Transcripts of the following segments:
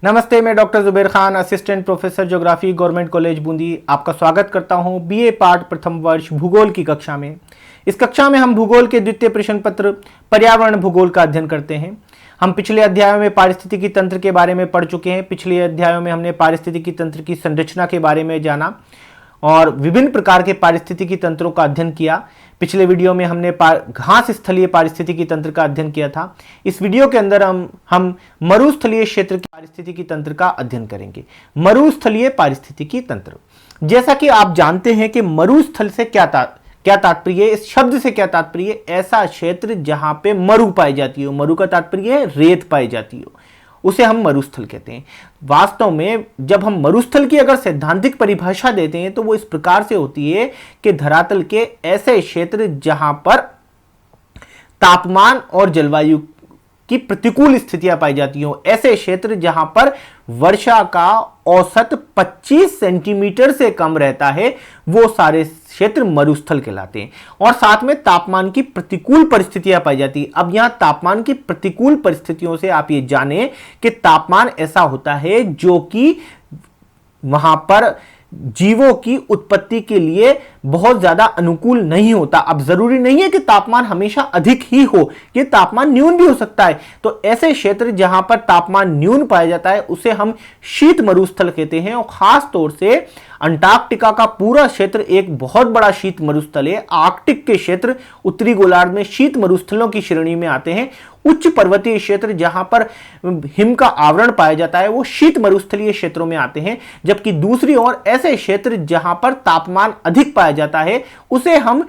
नमस्ते, मैं doctor Zuber Khan, assistant professor geography, government college Bundi, आपका स्वागत करता हूं बीए पार्ट प्रथम वर्ष भूगोल की कक्षा में। इस कक्षा में हम भूगोल के द्वितीय प्रश्न पत्र पर्यावरण भूगोल का अध्ययन करते हैं। हम पिछले अध्यायों में पारिस्थितिकी तंत्र के बारे में पढ़ चुके हैं। पिछले अध्यायों में हमने पारिस्थितिकी तंत्र की संरचना के बारे में जाना और विभिन्न प्रकार के पारिस्थितिकी तंत्रों का अध्ययन किया। पिछले वीडियो में हमने घास स्थलीय पारिस्थितिकी तंत्र का अध्ययन किया था। इस वीडियो के अंदर हम मरुस्थलीय क्षेत्र के पारिस्थितिकी तंत्र का अध्ययन करेंगे। मरुस्थलीय पारिस्थितिकी तंत्र, जैसा कि आप जानते हैं कि मरुस्थल से क्या तात्पर्य है, इस शब्द से क्या तात्पर्य है? ऐसा क्षेत्र जहां पे मरु पाई जाती हो। मरु का तात्पर्य है रेत पाई जाती हो, उसे हम मरुस्थल कहते हैं। वास्तव में जब हम मरुस्थल की अगर सैद्धांतिक परिभाषा देते हैं तो वो इस प्रकार से होती है कि धरातल के ऐसे क्षेत्र जहां पर तापमान और जलवायु की प्रतिकूल स्थितियां पाई जाती हो, ऐसे क्षेत्र जहां पर वर्षा का औसत 25 सेंटीमीटर से कम रहता है, वो सारे क्षेत्र मरुस्थल कहलाते हैं। और साथ में तापमान की प्रतिकूल परिस्थितियां पाई जाती है। अब यहां तापमान की प्रतिकूल परिस्थितियों से आप ये जानें कि तापमान ऐसा होता है जो कि वहां पर जीवों की उत्पत्ति के लिए बहुत ज्यादा अनुकूल नहीं होता। अब जरूरी नहीं है कि तापमान हमेशा अधिक ही हो, ये तापमान न्यून भी हो सकता है। तो ऐसे क्षेत्र जहां पर तापमान न्यून पाया जाता है उसे हम शीत मरुस्थल कहते हैं। और खास तौर से अंटार्कटिका का पूरा क्षेत्र एक बहुत बड़ा शीत मरुस्थल है। आर्कटिक के क्षेत्र उत्तरी गोलार्ध में शीत मरुस्थलों की श्रेणी में आते हैं। उच्च पर्वतीय क्षेत्र जहां पर हिम का आवरण पाया जाता है वो शीत मरुस्थलीय क्षेत्रों में आते हैं। जबकि दूसरी ओर ऐसे क्षेत्र जहां पर तापमान अधिक पाया जाता है उसे हम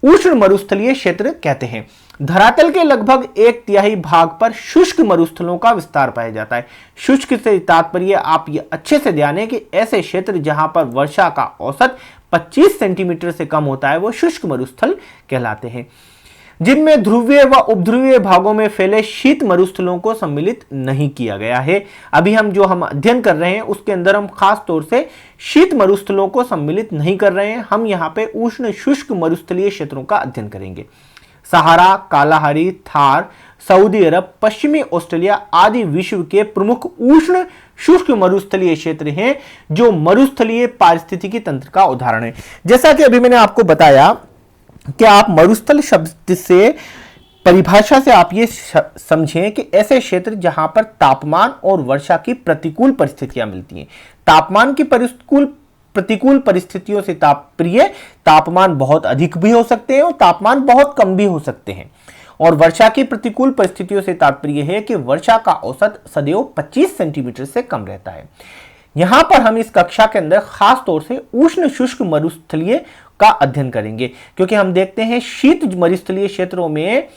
उष्ण मरुस्थलीय क्षेत्र कहते हैं। धरातल के लगभग 1/3 भाग पर शुष्क मरुस्थलों का विस्तार पाया जाता है। शुष्क से तात्पर्य आप ये अच्छे से ध्यान है कि ऐसे क्षेत्र जहां पर वर्षा का औसत 25 सेंटीमीटर से कम होता है वो शुष्क मरुस्थल कहलाते हैं, जिनमें ध्रुवीय व उपध्रुवीय भागों में फैले शीत मरुस्थलों को सम्मिलित नहीं किया गया है। अभी हम अध्ययन कर रहे हैं उसके अंदर हम खास तौर से शीत मरुस्थलों को सम्मिलित नहीं कर रहे हैं। हम यहाँ पे उष्ण शुष्क मरुस्थलीय क्षेत्रों का अध्ययन करेंगे। सहारा, कालाहारी, थार, सऊदी अरब, पश्चिमी ऑस्ट्रेलिया आदि विश्व के प्रमुख उष्ण शुष्क मरुस्थलीय क्षेत्र हैं जो मरुस्थलीय पारिस्थितिकी तंत्र का उदाहरण है। जैसा कि अभी मैंने आपको बताया कि आप मरुस्थल शब्द से परिभाषा से आप ये समझें कि ऐसे क्षेत्र जहां पर तापमान और वर्षा की प्रतिकूल परिस्थितियां मिलती हैं। तापमान की प्रतिकूल परिस्थितियों से तात्पर्य तापमान बहुत अधिक भी हो सकते हैं और तापमान बहुत कम भी हो सकते हैं। और वर्षा की प्रतिकूल परिस्थितियों से तात्पर्य है कि वर्षा का औसत सदैव 25 सेंटीमीटर से कम रहता है। यहां पर हम इस कक्षा के अंदर खास तौर से उष्ण शुष्क मरुस्थलीय का अध्ययन करेंगे, क्योंकि हम देखते हैं शीत मरुस्थलीय क्षेत्रों में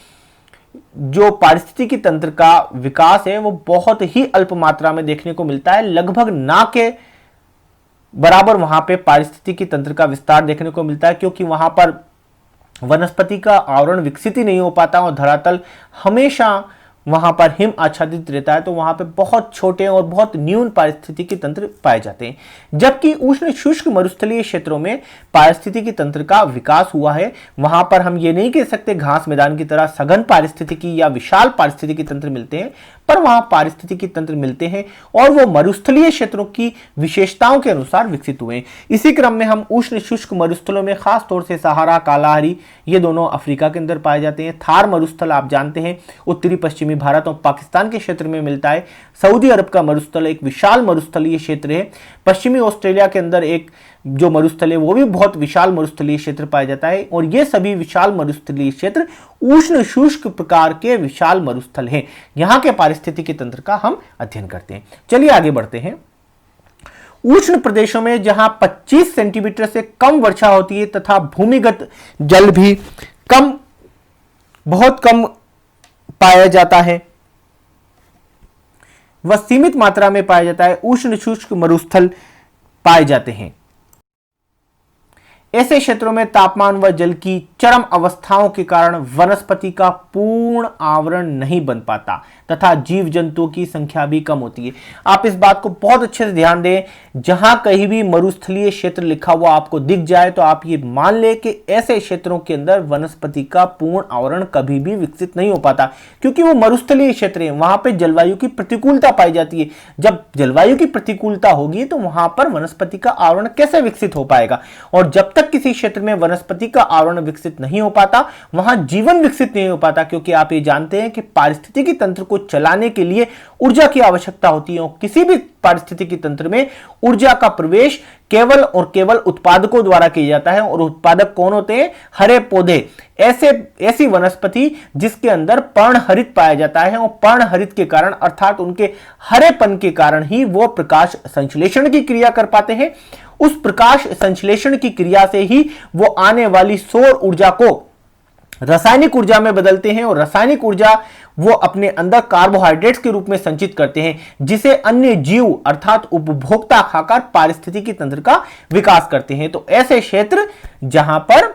जो पारिस्थितिकी तंत्र का विकास है वो बहुत ही अल्प मात्रा में देखने को मिलता है। लगभग ना के बराबर वहां पे पारिस्थितिकी तंत्र का विस्तार देखने को मिलता है, क्योंकि वहां पर वनस्पति का आवरण विकसित ही नहीं हो पाता और धरातल हमेशा वहां पर हिम आच्छादित रहता है। तो वहां पे बहुत छोटे और बहुत न्यून पारिस्थितिकी तंत्र पाए जाते हैं। जबकि उष्ण शुष्क मरुस्थलीय क्षेत्रों में पारिस्थितिकी तंत्र का विकास हुआ है। वहां पर हम ये नहीं कह सकते घास मैदान की तरह सघन पारिस्थितिकी या विशाल पारिस्थितिकी तंत्र मिलते हैं, पर वहां पारिस्थितिकी तंत्र मिलते हैं और वो मरुस्थलीय क्षेत्रों की विशेषताओं के अनुसार विकसित हुए हैं। इसी क्रम में हम उष्ण शुष्क मरुस्थलों में खास तौर से सहारा, कालाहारी, ये दोनों अफ्रीका के अंदर पाए जाते हैं। थार मरुस्थल आप जानते हैं उत्तरी पश्चिमी भारत और पाकिस्तान के क्षेत्र में मिलता है। सऊदी अरब का मरुस्थल एक विशाल मरुस्थलीय क्षेत्र है। पश्चिमी ऑस्ट्रेलिया के अंदर एक जो मरुस्थल है वो भी बहुत विशाल मरुस्थलीय क्षेत्र पाया जाता है। और ये सभी विशाल मरुस्थलीय क्षेत्र उष्ण शुष्क प्रकार के विशाल मरुस्थल हैं। यहां के पारिस्थितिकी तंत्र का हम अध्ययन करते हैं। चलिए आगे बढ़ते हैं। उष्ण प्रदेशों में जहां 25 सेंटीमीटर से कम वर्षा होती है तथा भूमिगत जल भी बहुत कम पाया जाता है, वह सीमित मात्रा में पाया जाता है, उष्ण शुष्क मरुस्थल पाए जाते हैं। ऐसे क्षेत्रों में तापमान व जल की चरम अवस्थाओं के कारण वनस्पति का पूर्ण आवरण नहीं बन पाता। तथा जीव जंतुओं की संख्या भी कम होती है। आप इस बात को बहुत अच्छे से ध्यान दें, जहां कहीं भी मरुस्थलीय क्षेत्र लिखा हुआ आपको दिख जाए तो आप ये मान लें कि ऐसे क्षेत्रों के अंदर वनस्पति का पूर्ण आवरण कभी भी विकसित नहीं हो पाता, क्योंकि वो मरुस्थलीय क्षेत्र है, वहां पे जलवायु की प्रतिकूलता पाई जाती है। जब जलवायु की प्रतिकूलता होगी तो वहां पर वनस्पति का आवरण कैसे विकसित हो पाएगा, और जब तक किसी क्षेत्र में वनस्पति का आवरण विकसित नहीं हो पाता वहां जीवन विकसित नहीं हो पाता, क्योंकि आप ये जानते हैं कि पारिस्थितिकी तंत्र को चलाने के लिए ऊर्जा की आवश्यकता होती है, और किसी भी पारिस्थितिकी तंत्र में ऊर्जा का प्रवेश केवल और केवल उत्पादकों द्वारा किया जाता है। और उत्पादक कौन होते हैं? हरे पौधे, ऐसी वनस्पति जिसके अंदर पर्णहरित पाया जाता है, और पर्णहरित के कारण अर्थात उनके हरेपन के कारण ही वो प्रकाश संश्लेषण की क्रिया कर पाते हैं। उस प्रकाश संश्लेषण की क्रिया से ही वो आने वाली सौर ऊर्जा को रासायनिक ऊर्जा में बदलते हैं, और रासायनिक ऊर्जा वो अपने अंदर कार्बोहाइड्रेट्स के रूप में संचित करते हैं, जिसे अन्य जीव अर्थात उपभोक्ता खाकर पारिस्थितिकी तंत्र का विकास करते हैं। तो ऐसे क्षेत्र जहां पर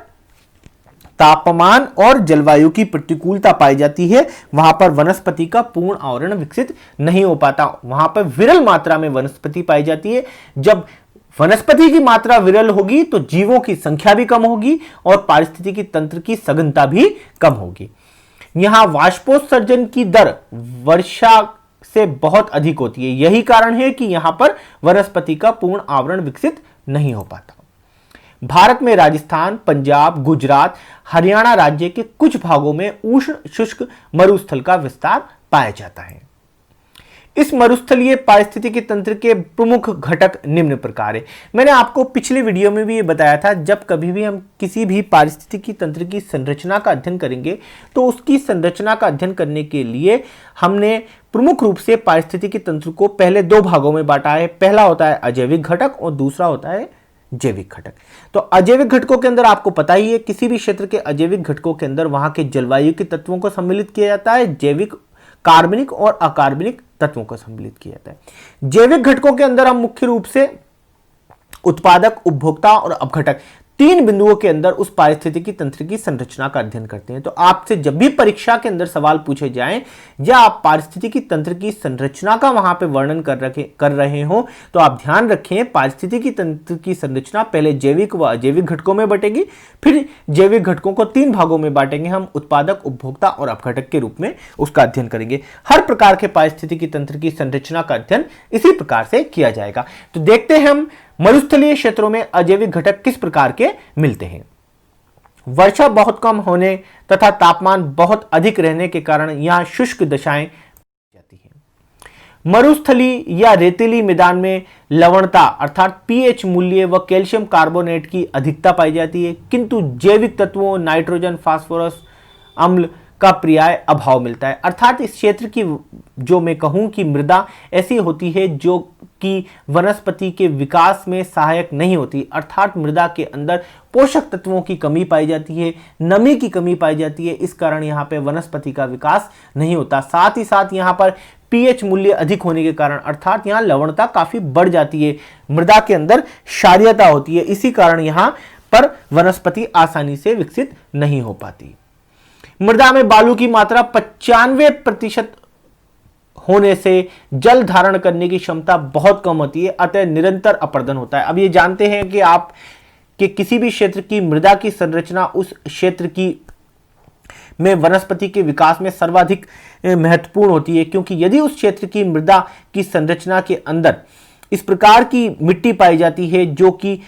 तापमान और जलवायु की प्रतिकूलता पाई जाती है वहां पर वनस्पति का पूर्ण आवरण विकसित नहीं हो पाता, वहां पर विरल मात्रा में वनस्पति पाई जाती है। जब वनस्पति की मात्रा विरल होगी तो जीवों की संख्या भी कम होगी और पारिस्थितिकी तंत्र की सघनता भी कम होगी। यहां वाष्पोत्सर्जन की दर वर्षा से बहुत अधिक होती है, यही कारण है कि यहां पर वनस्पति का पूर्ण आवरण विकसित नहीं हो पाता। भारत में राजस्थान, पंजाब, गुजरात, हरियाणा राज्य के कुछ भागों में उष्ण शुष्क मरुस्थल का विस्तार पाया जाता है। इस मरुस्थलीय पारिस्थितिकी तंत्र के प्रमुख घटक निम्न प्रकार है। मैंने आपको पिछले वीडियो में भी ये बताया था, जब कभी भी हम किसी भी पारिस्थितिकी तंत्र की संरचना का अध्ययन करेंगे तो उसकी संरचना का अध्ययन करने के लिए हमने प्रमुख रूप से पारिस्थितिकी तंत्र को पहले दो भागों में बांटा है। पहला होता है अजैविक घटक और दूसरा होता है जैविक घटक। तो अजैविक घटकों के अंदर आपको पता ही है, किसी भी क्षेत्र के अजैविक घटकों के अंदर वहां के जलवायु के तत्वों को सम्मिलित किया जाता है, जैविक कार्बनिक और अकार्बनिक तत्वों को सम्मिलित किया जाता है। जैविक घटकों के अंदर हम मुख्य रूप से उत्पादक, उपभोक्ता और अपघटक तीन बिंदुओं के अंदर उस पारिस्थितिकी तंत्र की संरचना का अध्ययन करते हैं। तो आपसे जब भी परीक्षा के अंदर सवाल पूछे जाएं या आप पारिस्थितिकी तंत्र की संरचना का वहां पे वर्णन कर रहे हो तो आप ध्यान रखें, पारिस्थितिकी तंत्र की संरचना पहले जैविक व अजैविक घटकों में बटेगी, फिर जैविक घटकों को तीन भागों में बांटेंगे हम, उत्पादक, उपभोक्ता और अपघटक के रूप में उसका अध्ययन करेंगे। हर प्रकार के पारिस्थितिकी तंत्र की संरचना का अध्ययन इसी प्रकार से किया जाएगा। तो देखते हैं हम मरुस्थलीय क्षेत्रों में अजैविक घटक किस प्रकार के मिलते हैं। वर्षा बहुत कम होने तथा तापमान बहुत अधिक रहने के कारण यहां शुष्क दशाएं जाती हैं। मरुस्थली या रेतीली मैदान में लवणता अर्थात पीएच मूल्य व कैल्शियम कार्बोनेट की अधिकता पाई जाती है, किंतु जैविक तत्वों नाइट्रोजन, फास्फोरस, अम्ल का पर्याय अभाव मिलता है। अर्थात इस क्षेत्र की जो मैं कहूं कि मृदा ऐसी होती है जो कि वनस्पति के विकास में सहायक नहीं होती, अर्थात मृदा के अंदर पोषक तत्वों की कमी पाई जाती है, नमी की कमी पाई जाती है, इस कारण यहाँ पे वनस्पति का विकास नहीं होता। साथ ही साथ यहाँ पर पीएच मूल्य अधिक होने के कारण अर्थात यहाँ लवणता काफी बढ़ जाती है, मृदा के अंदर क्षारीयता होती है, इसी कारण यहाँ पर वनस्पति आसानी से विकसित नहीं हो पाती। मृदा में बालू की मात्रा 95% होने से जल धारण करने की क्षमता बहुत कम होती है, अतः निरंतर अपरदन होता है। अब ये जानते हैं कि आप कि किसी भी क्षेत्र की मृदा की संरचना उस क्षेत्र की में वनस्पति के विकास में सर्वाधिक महत्वपूर्ण होती है, क्योंकि यदि उस क्षेत्र की मृदा की संरचना के अंदर इस प्रकार की मिट्टी पाई जाती है जो कि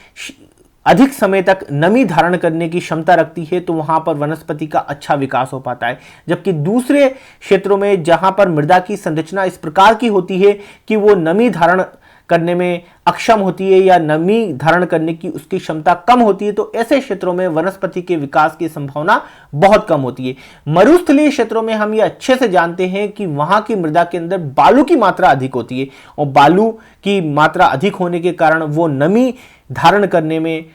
अधिक समय तक नमी धारण करने की क्षमता रखती है, तो वहां पर वनस्पति का अच्छा विकास हो पाता है। जबकि दूसरे क्षेत्रों में जहां पर मृदा की संरचना इस प्रकार की होती है कि वो नमी धारण करने में अक्षम होती है या नमी धारण करने की उसकी क्षमता कम होती है, तो ऐसे क्षेत्रों में वनस्पति के विकास की संभावना बहुत कम होती है। मरुस्थलीय क्षेत्रों में हम ये अच्छे से जानते हैं कि वहां की मृदा के अंदर बालू की मात्रा अधिक होती है, और बालू की मात्रा अधिक होने के कारण वो नमी धारण करने में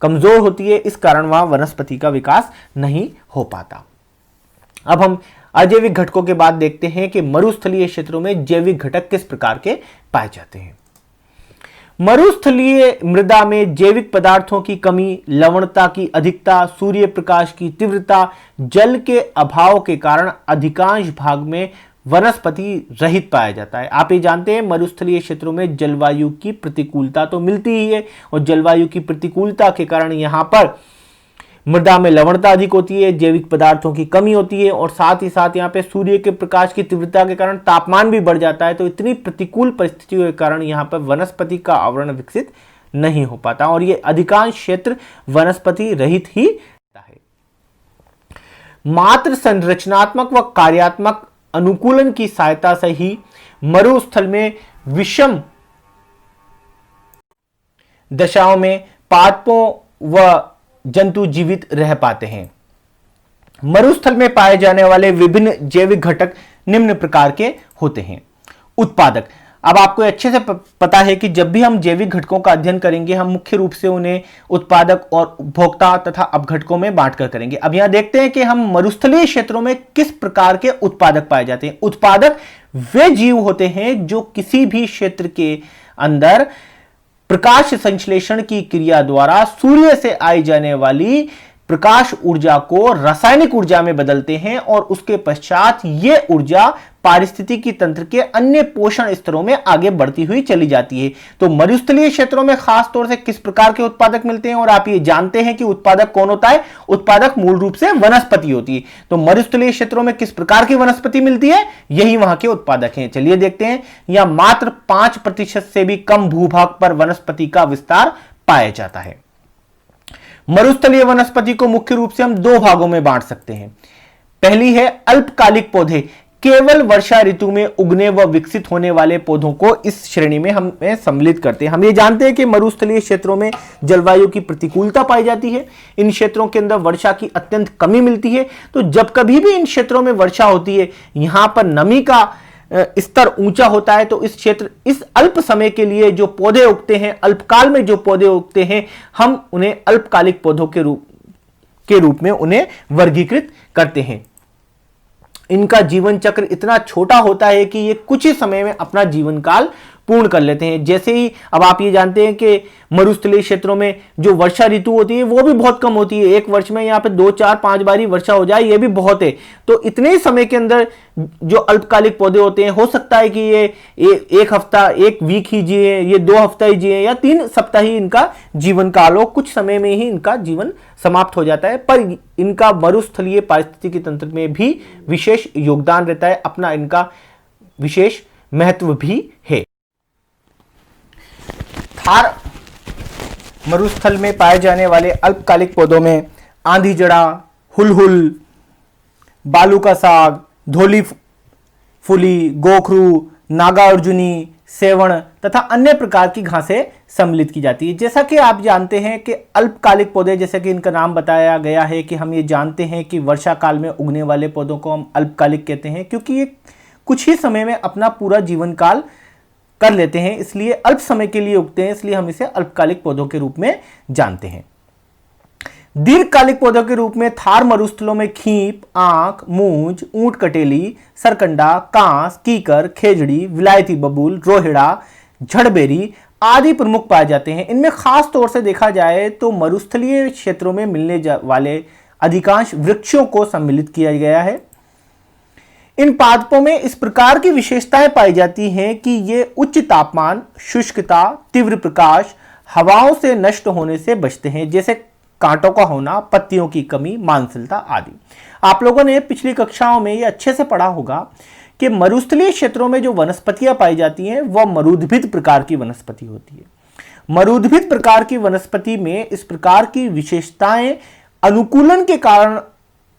कमजोर होती है, इस कारण वहां वनस्पति का विकास नहीं हो पाता। अब हम अजैविक घटकों के बाद देखते हैं कि मरुस्थलीय क्षेत्रों में जैविक घटक किस प्रकार के पाए जाते हैं। मरुस्थलीय मृदा में जैविक पदार्थों की कमी, लवणता की अधिकता, सूर्य प्रकाश की तीव्रता, जल के अभाव के कारण अधिकांश भाग में वनस्पति रहित पाया जाता है। आप ये जानते हैं मरुस्थलीय क्षेत्रों में जलवायु की प्रतिकूलता तो मिलती ही है, और जलवायु की प्रतिकूलता के कारण यहाँ पर मृदा में लवणता अधिक होती है, जैविक पदार्थों की कमी होती है, और साथ ही साथ यहाँ पे सूर्य के प्रकाश की तीव्रता के कारण तापमान भी बढ़ जाता है। तो इतनी प्रतिकूल परिस्थितियों के कारण यहाँ पर वनस्पति का आवरण विकसित नहीं हो पाता, और ये अधिकांश क्षेत्र वनस्पति रहित ही है। मात्र संरचनात्मक व कार्यात्मक अनुकूलन की सहायता से ही मरुस्थल में विषम दशाओं में पादपों व जंतु जीवित रह पाते हैं। मरुस्थल में पाए जाने वाले विभिन्न जैविक घटक निम्न प्रकार के होते हैं। उत्पादक। अब आपको अच्छे से पता है कि जब भी हम जैविक घटकों का अध्ययन करेंगे, हम मुख्य रूप से उन्हें उत्पादक और उपभोक्ता तथा अपघटकों में बांटकर करेंगे। अब यहां देखते हैं कि हम मरुस्थलीय क्षेत्रों में किस प्रकार के उत्पादक पाए जाते हैं। उत्पादक वे जीव होते हैं जो किसी भी क्षेत्र के अंदर प्रकाश संश्लेषण की क्रिया द्वारा सूर्य से आई जाने वाली प्रकाश ऊर्जा को रासायनिक ऊर्जा में बदलते हैं, और उसके पश्चात यह ऊर्जा पारिस्थितिकी तंत्र के अन्य पोषण स्तरों में आगे बढ़ती हुई चली जाती है। तो मरुस्थलीय क्षेत्रों में खास तौर से किस प्रकार के उत्पादक मिलते हैं, और आप ये जानते हैं कि उत्पादक कौन होता है। उत्पादक मूल रूप से वनस्पति होती है। तो मरुस्थलीय क्षेत्रों में किस प्रकार की वनस्पति मिलती है, यही वहां के उत्पादक हैं। चलिए देखते हैं। यहां मात्र 5% से भी कम भूभाग पर वनस्पति का विस्तार पाया जाता है। मरुस्थलीय वनस्पति को मुख्य रूप से हम दो भागों में बांट सकते हैं। पहली है अल्पकालिक पौधे। केवल वर्षा ऋतु में उगने व विकसित होने वाले पौधों को इस श्रेणी में हम सम्मिलित करते हैं। हम ये जानते हैं कि मरुस्थलीय क्षेत्रों में जलवायु की प्रतिकूलता पाई जाती है। इन क्षेत्रों के अंदर वर्षा की अत्यंत कमी मिलती है। तो जब कभी भी इन क्षेत्रों में वर्षा होती है, यहां पर नमी का स्तर ऊंचा होता है, तो इस क्षेत्र, इस अल्प समय के लिए जो पौधे उगते हैं, अल्पकाल में जो पौधे उगते हैं, हम उन्हें अल्पकालिक पौधों के रूप में उन्हें वर्गीकृत करते हैं। इनका जीवन चक्र इतना छोटा होता है कि ये कुछ ही समय में अपना जीवन काल पूर्ण कर लेते हैं। जैसे ही अब आप ये जानते हैं कि मरुस्थलीय क्षेत्रों में जो वर्षा ऋतु होती है वो भी बहुत कम होती है। एक वर्ष में यहाँ पे 2, 4, 5 बार ही वर्षा हो जाए, ये भी बहुत है। तो इतने ही समय के अंदर जो अल्पकालिक पौधे होते हैं, हो सकता है कि ये एक हफ्ता, एक वीक ही जिए, ये 2 हफ्ता ही जिए, या 3 सप्ताह ही इनका जीवन काल हो। कुछ समय में ही इनका जीवन समाप्त हो जाता है। पर इनका मरुस्थलीय पारिस्थितिकी तंत्र में भी विशेष योगदान रहता है, अपना इनका विशेष महत्व भी है। थार मरुस्थल में पाए जाने वाले अल्पकालिक पौधों में आंधी जड़ा, हुलहुल, बालू का साग, धोली फूली, गोखरू, नागा अर्जुनी, सेवण तथा अन्य प्रकार की घासें सम्मिलित की जाती है। जैसा कि आप जानते हैं कि अल्पकालिक पौधे, जैसा कि इनका नाम बताया गया है, कि हम ये जानते हैं कि वर्षा काल में उगने वाले पौधों को हम अल्पकालिक कहते हैं, क्योंकि ये कुछ ही समय में अपना पूरा जीवन काल कर लेते हैं, इसलिए अल्प समय के लिए उगते हैं, इसलिए हम इसे अल्पकालिक पौधों के रूप में जानते हैं। दीर्घकालिक पौधों के रूप में थार मरुस्थलों में खींप, आंख, मूंज, ऊंट कटेली, सरकंडा, कांस, कीकर, खेजड़ी, विलायती बबूल, रोहिड़ा, झड़बेरी आदि प्रमुख पाए जाते हैं। इनमें खास तौर से देखा जाए तो मरुस्थलीय क्षेत्रों में मिलने वाले अधिकांश वृक्षों को सम्मिलित किया गया है। इन पादपों में इस प्रकार की विशेषताएं पाई जाती हैं कि ये उच्च तापमान, शुष्कता, तीव्र प्रकाश, हवाओं से नष्ट होने से बचते हैं, जैसे कांटों का होना, पत्तियों की कमी, मांसलता आदि। आप लोगों ने पिछली कक्षाओं में ये अच्छे से पढ़ा होगा कि मरुस्थलीय क्षेत्रों में जो वनस्पतियां पाई जाती हैं वह मरुद्भिद प्रकार की वनस्पति होती है। मरुद्भिद प्रकार की वनस्पति में इस प्रकार की विशेषताएं अनुकूलन के कारण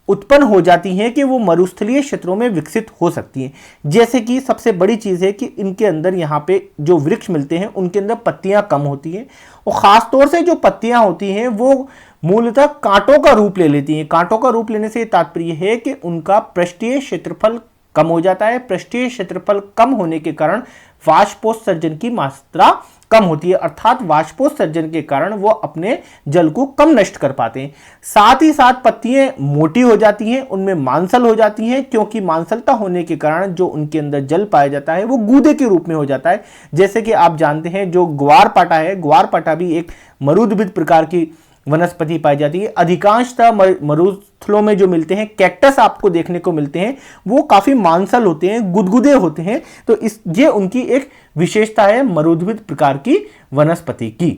उत्पन्न हो जाती हैं कि वो मरुस्थलीय क्षेत्रों में विकसित हो सकती हैं। जैसे कि सबसे बड़ी चीज़ है कि इनके अंदर यहाँ पे जो वृक्ष मिलते हैं उनके अंदर पत्तियाँ कम होती हैं, और ख़ास तौर से जो पत्तियाँ होती हैं वो मूलतः कांटों का रूप ले लेती हैं। कांटों का रूप लेने से तात्पर्य है कि उनका पृष्ठीय क्षेत्रफल कम हो जाता है। पृष्ठीय क्षेत्रफल कम होने के कारण वाष्पोत्सर्जन की मात्रा कम होती है, अर्थात वाष्पोत्सर्जन के कारण वो अपने जल को कम नष्ट कर पाते हैं। साथ ही साथ पत्तियां मोटी हो जाती हैं, उनमें मांसल हो जाती हैं, क्योंकि मांसलता होने के कारण जो उनके अंदर जल पाया जाता है वो गूदे के रूप में हो जाता है। जैसे कि आप जानते हैं जो ग्वारपाठा है, ग्वारपाठा भी एक मरुद्भिद प्रकार की वनस्पति पाई जाती है। अधिकांशतः मरुस्थलों में जो मिलते हैं कैक्टस आपको देखने को मिलते हैं वो काफी मांसल होते हैं, गुदगुदे होते हैं। तो ये उनकी एक विशेषता है मरुद्भिद प्रकार की वनस्पति की।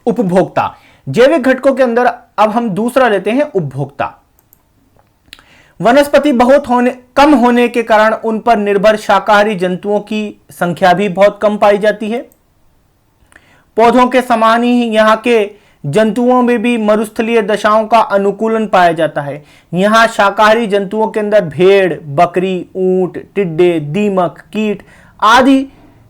उपभोक्ता, जैविक घटकों के अंदर अब हम दूसरा लेते हैं उपभोक्ता। वनस्पति कम होने के कारण उन पर निर्भर शाकाहारी जंतुओं की संख्या भी बहुत कम पाई जाती है। पौधों के समान ही यहाँ के जंतुओं में भी मरुस्थलीय दशाओं का अनुकूलन पाया जाता है। यहाँ शाकाहारी जंतुओं के अंदर भेड़, बकरी, ऊंट, टिड्डे, दीमक, कीट आदि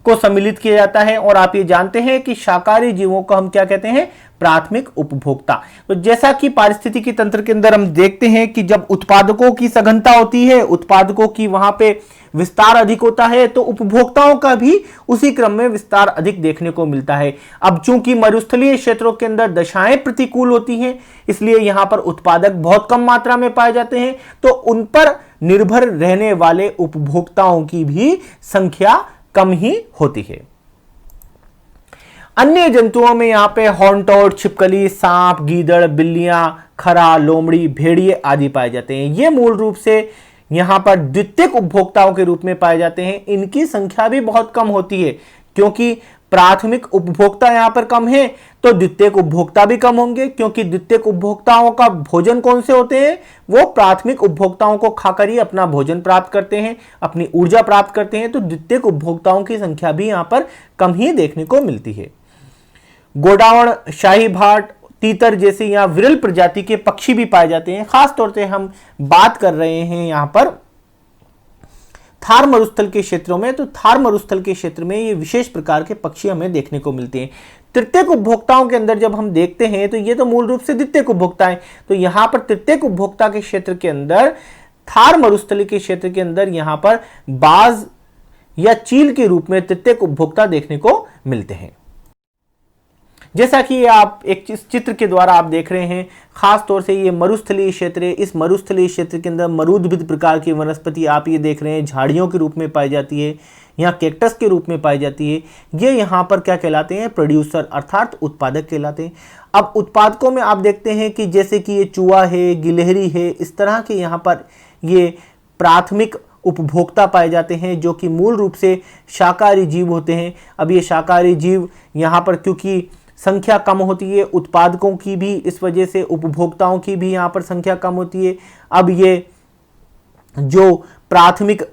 को सम्मिलित किया जाता है। और आप ये जानते हैं कि शाकाहारी जीवों को हम क्या कहते हैं? प्राथमिक उपभोक्ता। तो जैसा कि पारिस्थितिकी तंत्र के अंदर हम देखते हैं कि जब उत्पादकों की सघनता होती है, उत्पादकों की वहां पे विस्तार अधिक होता है, तो उपभोक्ताओं का भी उसी क्रम में विस्तार अधिक देखने को मिलता है। अब चूंकि मरुस्थलीय क्षेत्रों के अंदर दशाएं प्रतिकूल होती हैं, इसलिए यहां पर उत्पादक बहुत कम मात्रा में पाए जाते हैं, तो उन पर निर्भर रहने वाले उपभोक्ताओं की भी संख्या कम ही होती है। अन्य जंतुओं में यहां पे हॉर्नटोड, छिपकली, सांप, गीदड़, बिल्लियां, खरा, लोमड़ी, भेड़िए आदि पाए जाते हैं। ये मूल रूप से यहां पर द्वितीयक उपभोक्ताओं के रूप में पाए जाते हैं। इनकी संख्या भी बहुत कम होती है, क्योंकि प्राथमिक उपभोक्ता यहां पर कम है तो द्वितीयक उपभोक्ता भी कम होंगे, क्योंकि द्वितीयक उपभोक्ताओं का भोजन कौन से होते हैं? वो प्राथमिक उपभोक्ताओं को खाकर ही अपना भोजन प्राप्त करते हैं, अपनी ऊर्जा प्राप्त करते हैं। तो द्वितीयक उपभोक्ताओं की संख्या भी यहां पर कम ही देखने को मिलती है। गोडावण, शाही भाट, तीतर जैसे यहाँ विरल प्रजाति के पक्षी भी पाए जाते हैं। खास तौर से हम बात कर रहे हैं यहाँ पर थार मरुस्थल के क्षेत्रों में। तो थार मरुस्थल के क्षेत्र में ये विशेष प्रकार के पक्षी हमें देखने को मिलते हैं। तृतीयक उपभोक्ताओं के अंदर जब हम देखते हैं तो ये तो मूल रूप से द्वितीयक उपभोक्ता है। तो यहाँ पर तृतीयक उपभोक्ता के क्षेत्र के अंदर, थार मरुस्थली के क्षेत्र के अंदर यहाँ पर बाज या चील के रूप में तृतीयक उपभोक्ता देखने को मिलते हैं। जैसा कि आप एक चित्र के द्वारा आप देख रहे हैं, खास तौर से ये मरुस्थलीय क्षेत्र है। इस मरुस्थलीय क्षेत्र के अंदर मरुद्भिद प्रकार की वनस्पति आप ये देख रहे हैं, झाड़ियों के रूप में पाई जाती है, यहाँ कैक्टस के रूप में पाई जाती है। ये यहाँ पर क्या कहलाते हैं? प्रोड्यूसर अर्थात उत्पादक कहलाते हैं। अब उत्पादकों में आप देखते हैं कि जैसे कि ये चूहा है, गिलहरी है, इस तरह के यहाँ पर ये प्राथमिक उपभोक्ता पाए जाते हैं, जो कि मूल रूप से शाकाहारी जीव होते हैं। अब ये शाकाहारी जीव यहाँ पर क्योंकि संख्या कम होती है, उत्पादकों की भी इस वजह से उपभोक्ताओं की भी यहाँ पर संख्या कम होती है। अब ये जो प्राथमिक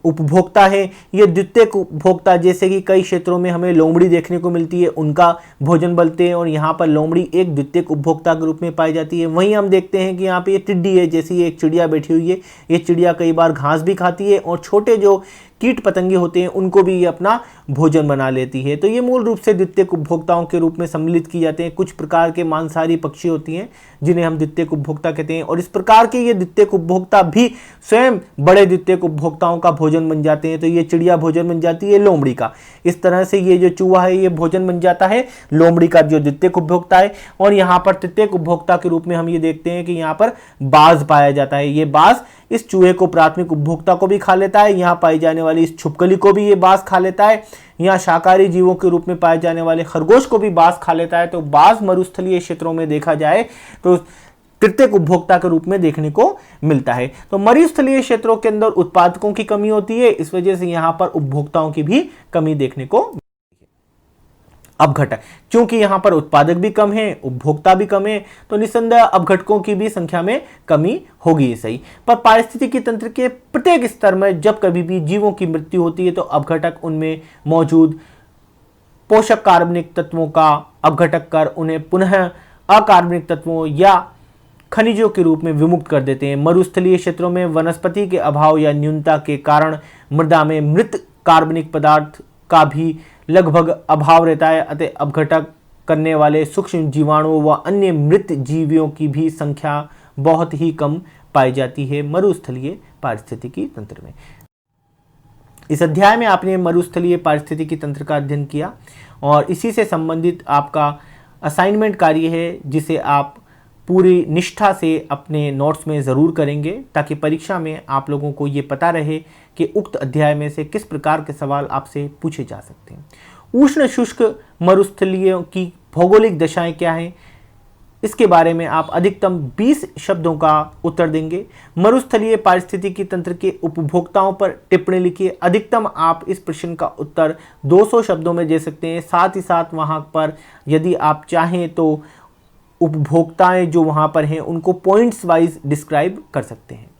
उपभोक्ता है, ये द्वितीयक उपभोक्ता, जैसे कि कई क्षेत्रों में हमें लोमड़ी देखने को मिलती है, उनका भोजन बनते हैं और यहाँ पर लोमड़ी एक द्वितीयक उपभोक्ता के रूप में पाई जाती है। वहीं हम देखते हैं कि यहाँ पे ये टिड्डी है, जैसी एक चिड़िया बैठी हुई है। ये चिड़िया कई बार घास भी खाती है और छोटे जो कीट पतंगे होते हैं उनको भी ये अपना भोजन बना लेती है। तो ये मूल रूप से द्वितीयक उपभोक्ताओं के रूप में सम्मिलित की जाते हैं। कुछ प्रकार के मांसाहारी पक्षी होती हैं जिन्हें हम द्वितीयक उपभोक्ता कहते हैं, और इस प्रकार के ये द्वितीयक उपभोक्ता भी स्वयं बड़े द्वितीयक उपभोक्ताओं का भोजन बन जाते हैं। तो ये चिड़िया भोजन बन जाती है लोमड़ी का। इस तरह से ये जो चूहा है ये भोजन बन जाता है लोमड़ी का, जो द्वितीयक उपभोक्ता है। और यहाँ पर तृतीयक उपभोक्ता के रूप में हम ये देखते हैं कि यहाँ पर बाज पाया जाता है। ये बाज इस चूहे को, प्राथमिक उपभोक्ता को भी खा लेता है। यहाँ पाई जाने वाली इस छिपकली को भी ये बाज खा लेता है। यहाँ शाकाहारी जीवों के रूप में पाए जाने वाले खरगोश को भी बाज खा लेता है। तो बाज मरुस्थलीय क्षेत्रों में देखा जाए तो तृतीयक उपभोक्ता के रूप में देखने को मिलता है। तो मरुस्थलीय क्षेत्रों के अंदर उत्पादकों की कमी होती है, इस वजह से यहाँ पर उपभोक्ताओं की भी कमी देखने को। अपघटक, क्योंकि यहां पर उत्पादक भी कम है, उपभोक्ता भी कम है, तो निस्संदेह अपघटकों की भी संख्या में कमी होगी, ये सही। पर पारिस्थितिकी तंत्र के प्रत्येक स्तर में जब कभी भी जीवों की मृत्यु होती है तो अपघटक उनमें मौजूद पोषक कार्बनिक तत्वों का अपघटक कर उन्हें पुनः अकार्बनिक तत्वों या खनिजों के रूप में विमुक्त कर देते हैं। मरुस्थलीय क्षेत्रों में वनस्पति के अभाव या न्यूनता के कारण मृदा में मृत कार्बनिक पदार्थ का भी लगभग अभाव रहता है, अतः अपघटक करने वाले सूक्ष्म जीवाणुओं व अन्य मृत जीवियों की भी संख्या बहुत ही कम पाई जाती है मरुस्थलीय पारिस्थितिकी तंत्र में। इस अध्याय में आपने मरुस्थलीय पारिस्थितिकी तंत्र का अध्ययन किया और इसी से संबंधित आपका असाइनमेंट कार्य है, जिसे आप पूरी निष्ठा से अपने नोट्स में ज़रूर करेंगे, ताकि परीक्षा में आप लोगों को ये पता रहे कि उक्त अध्याय में से किस प्रकार के सवाल आपसे पूछे जा सकते हैं। उष्ण शुष्क मरुस्थलीय की भौगोलिक दशाएं क्या हैं, इसके बारे में आप अधिकतम 20 शब्दों का उत्तर देंगे। मरुस्थलीय पारिस्थितिकी तंत्र के उपभोक्ताओं पर टिप्पणी लिखिए। अधिकतम आप इस प्रश्न का उत्तर 200 शब्दों में दे सकते हैं। साथ ही साथ वहां पर यदि आप चाहें तो उपभोक्ताएं जो वहां पर हैं उनको पॉइंट्स वाइज डिस्क्राइब कर सकते हैं।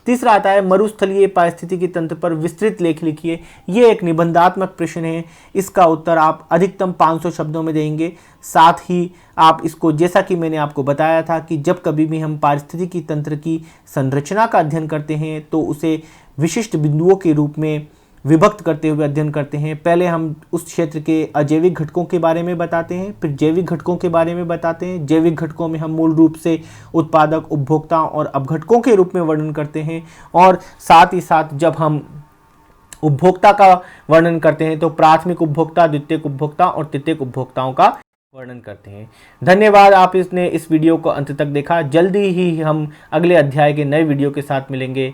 तीसरा आता है मरुस्थलीय पारिस्थितिकी तंत्र पर विस्तृत लेख लिखिए। ये एक निबंधात्मक प्रश्न है। इसका उत्तर आप अधिकतम 500 शब्दों में देंगे। साथ ही आप इसको, जैसा कि मैंने आपको बताया था कि जब कभी भी हम पारिस्थितिकी तंत्र की संरचना का अध्ययन करते हैं तो उसे विशिष्ट बिंदुओं के रूप में विभक्त करते हुए अध्ययन करते हैं। पहले हम उस क्षेत्र के अजैविक घटकों के बारे में बताते हैं, फिर जैविक घटकों के बारे में बताते हैं। जैविक घटकों में हम मूल रूप से उत्पादक, उपभोक्ता और अपघटकों के रूप में वर्णन करते हैं, और साथ ही साथ जब हम उपभोक्ता का वर्णन करते हैं तो प्राथमिक उपभोक्ता, द्वितीयक उपभोक्ता और तृतीयक उपभोक्ताओं का वर्णन करते हैं। धन्यवाद, आप इसने इस वीडियो को अंत तक देखा। जल्दी ही हम अगले अध्याय के नए वीडियो के साथ मिलेंगे।